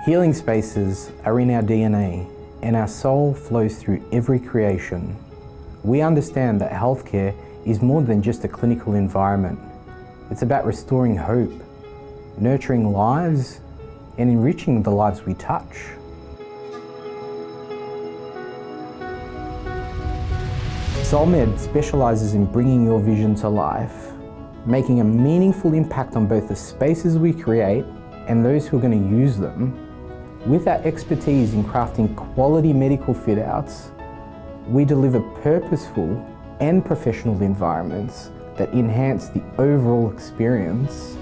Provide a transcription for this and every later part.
Healing spaces are in our DNA, and our soul flows through every creation. We understand that healthcare is more than just a clinical environment. It's about restoring hope, nurturing lives, and enriching the lives we touch. SoulMED specialises in bringing your vision to life, making a meaningful impact on both the spaces we create and those who are going to use them. With our expertise in crafting quality medical fit-outs, we deliver purposeful and professional environments that enhance the overall experience.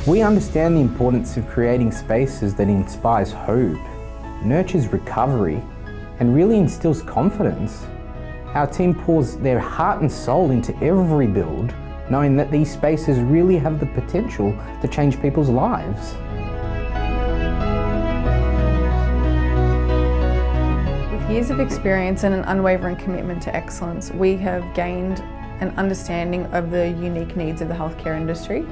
We understand the importance of creating spaces that inspires hope, nurtures recovery, and really instills confidence. Our team pours their heart and soul into every build, knowing that these spaces really have the potential to change people's lives. With years of experience and an unwavering commitment to excellence, we have gained an understanding of the unique needs of the healthcare industry.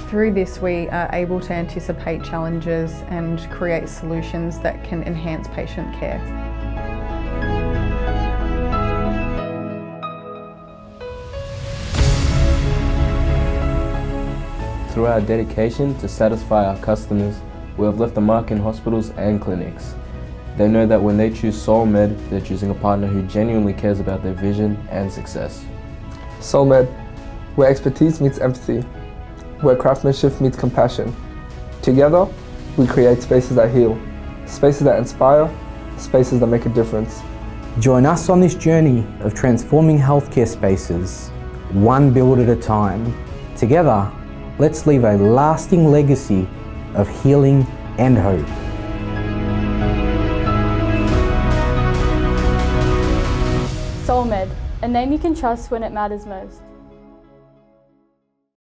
Through this, we are able to anticipate challenges and create solutions that can enhance patient care. Through our dedication to satisfy our customers, we have left a mark in hospitals and clinics. They know that when they choose SoulMED, they're choosing a partner who genuinely cares about their vision and success. SoulMED, where expertise meets empathy, where craftsmanship meets compassion. Together, we create spaces that heal, spaces that inspire, spaces that make a difference. Join us on this journey of transforming healthcare spaces, one build at a time. Together, let's leave a lasting legacy of healing and hope. SoulMED, a name you can trust when it matters most.